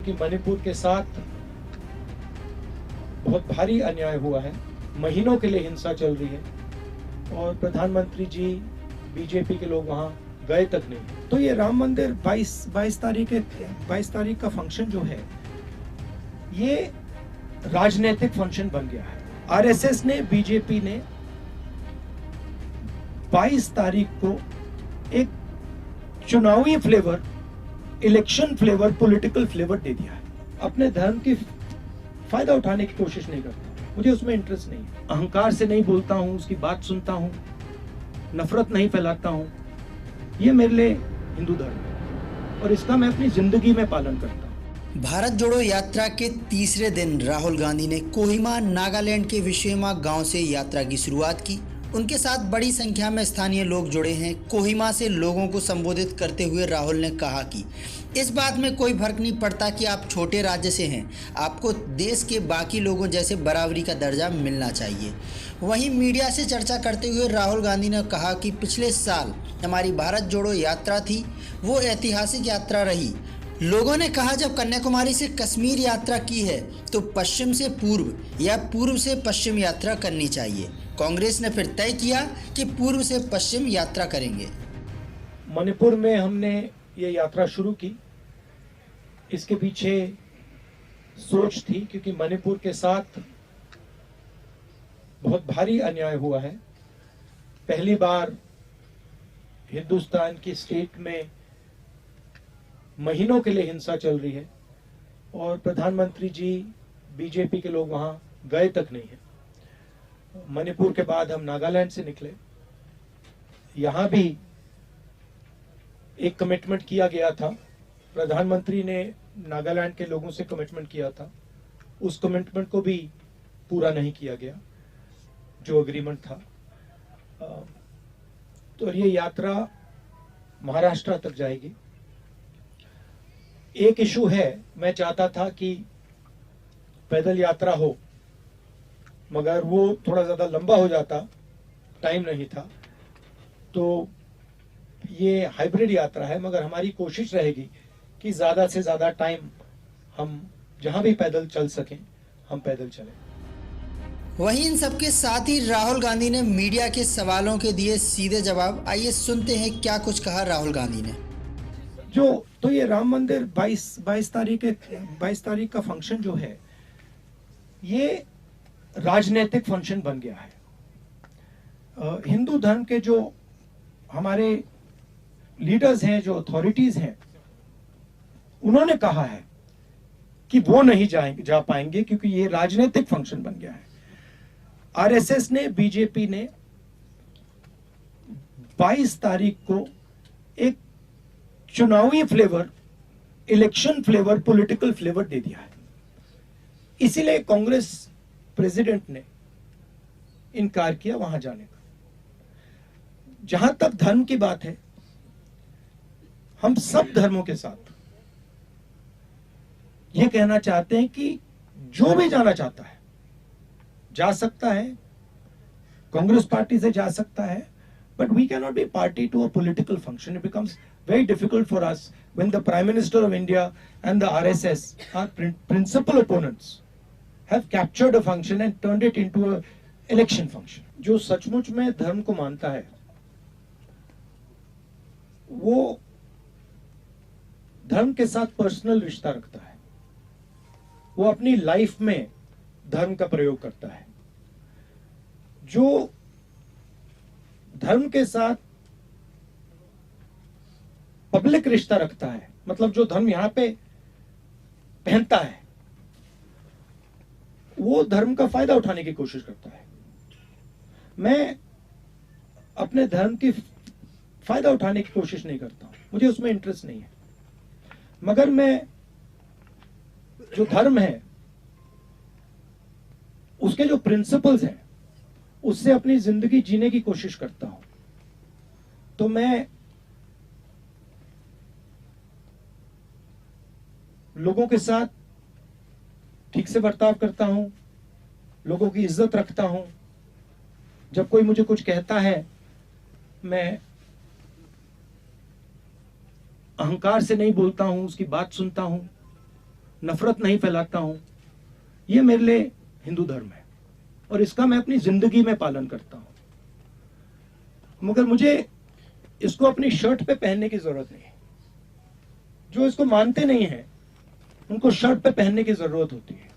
क्योंकि मणिपुर के साथ बहुत भारी अन्याय हुआ है। महीनों के लिए हिंसा चल रही है और प्रधानमंत्री जी, बीजेपी के लोग वहां गए तक नहीं। तो ये राम मंदिर 22 तारीख का फंक्शन जो है, ये राजनीतिक फंक्शन बन गया है। आरएसएस ने, बीजेपी ने 22 तारीख को एक चुनावी flavour, election flavour, political flavour दे दिया है। अपने धर्म की फायदा उठाने की कोशिश नहीं करता, मुझे उसमें इंटरेस्ट नहीं है। अहंकार से नहीं बोलता हूं, उसकी बात सुनता हूं, नफरत नहीं फैलाता हूं। ये मेरे लिए हिंदू धर्म है और इसका मैं अपनी जिंदगी में पालन करता हूं। भारत जोड़ो यात्रा के तीसरे दिन राहुल गांधी ने कोहिमा, नागालैंड के विशेमा गांव से यात्रा की शुरुआत की। उनके साथ बड़ी संख्या में स्थानीय लोग जुड़े हैं। कोहिमा से लोगों को संबोधित करते हुए राहुल ने कहा कि इस बात में कोई फर्क नहीं पड़ता कि आप छोटे राज्य से हैं, आपको देश के बाकी लोगों जैसे बराबरी का दर्जा मिलना चाहिए। वहीं मीडिया से चर्चा करते हुए राहुल गांधी ने कहा कि पिछले साल हमारी भारत जोड़ो यात्रा थी, वो ऐतिहासिक यात्रा रही। लोगों ने कहा जब कन्याकुमारी से कश्मीर यात्रा की है तो पश्चिम से पूर्व या पूर्व से पश्चिम यात्रा करनी चाहिए। कांग्रेस ने फिर तय किया कि पूर्व से पश्चिम यात्रा करेंगे। मणिपुर में हमने ये यात्रा शुरू की, इसके पीछे सोच थी क्योंकि मणिपुर के साथ बहुत भारी अन्याय हुआ है। पहली बार हिंदुस्तान की स्टेट में महीनों के लिए हिंसा चल रही है और प्रधानमंत्री जी, बीजेपी के लोग वहां गए तक नहीं है। मणिपुर के बाद हम नागालैंड से निकले। यहां भी एक कमिटमेंट किया गया था, प्रधानमंत्री ने नागालैंड के लोगों से कमिटमेंट किया था, उस कमिटमेंट को भी पूरा नहीं किया गया जो एग्रीमेंट था। तो ये यात्रा महाराष्ट्र तक जाएगी। एक इशू है, मैं चाहता था कि पैदल यात्रा हो, मगर वो थोड़ा ज्यादा लंबा हो जाता, टाइम नहीं था। तो ये हाइब्रिड यात्रा है, मगर हमारी कोशिश रहेगी कि ज्यादा से ज्यादा टाइम हम जहां भी पैदल चल सकें, हम पैदल चलें। वहीं इन सबके साथ ही राहुल गांधी ने मीडिया के सवालों के दिए सीधे जवाब। आइए सुनते हैं क्या कुछ कहा राहुल गांधी ने। तो ये राम मंदिर 22 तारीख का फंक्शन जो है, ये राजनीतिक फंक्शन बन गया है। हिंदू धर्म के जो हमारे लीडर्स हैं, जो अथॉरिटीज हैं, उन्होंने कहा है कि वो नहीं जा पाएंगे क्योंकि ये राजनीतिक फंक्शन बन गया है। आरएसएस ने, बीजेपी ने 22 तारीख को एक चुनावी flavour, election flavour, political flavour दे दिया है। इसीलिए कांग्रेस प्रेसिडेंट ने इनकार किया वहां जाने का। जहां तक धर्म की बात है, हम सब धर्मों के साथ यह कहना चाहते हैं कि जो भी जाना चाहता है जा सकता है, कांग्रेस पार्टी से जा सकता है, but we cannot be party to a political function. It becomes very difficult for us when the Prime Minister of India and the RSS, our principal opponents, have captured a function and turned it into a election function. जो सचमुच में धर्म को मानता है, वो धर्म के साथ पर्सनल रिश्ता रखता है, वो अपनी लाइफ में धर्म का प्रयोग करता है। जो धर्म के साथ पब्लिक रिश्ता रखता है, मतलब जो धर्म यहां पे पहनता है, वो धर्म का फायदा उठाने की कोशिश करता है। मैं अपने धर्म की फायदा उठाने की कोशिश नहीं करता हूं, मुझे उसमें इंटरेस्ट नहीं है। मगर मैं जो धर्म है, उसके जो प्रिंसिपल्स हैं, उससे अपनी जिंदगी जीने की कोशिश करता हूं। तो मैं लोगों के साथ ठीक से बर्ताव करता हूं, लोगों की इज्जत रखता हूं। जब कोई मुझे कुछ कहता है, मैं अहंकार से नहीं बोलता हूं, उसकी बात सुनता हूं, नफरत नहीं फैलाता हूं, ये मेरे लिए हिंदू धर्म है और इसका मैं अपनी जिंदगी में पालन करता हूं। मगर मुझे इसको अपनी शर्ट पे पहनने की जरूरत नहीं। जो इसको मानते नहीं है उनको शर्ट पे पहनने की जरूरत होती है।